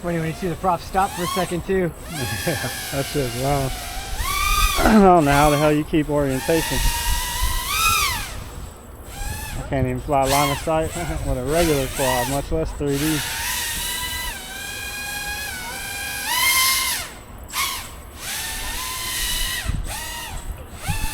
funny when you see the prop stop for a second too. Yeah, that's just wrong. I don't know how the hell you keep orientation. I can't even fly line of sight with a regular quad, much less 3D.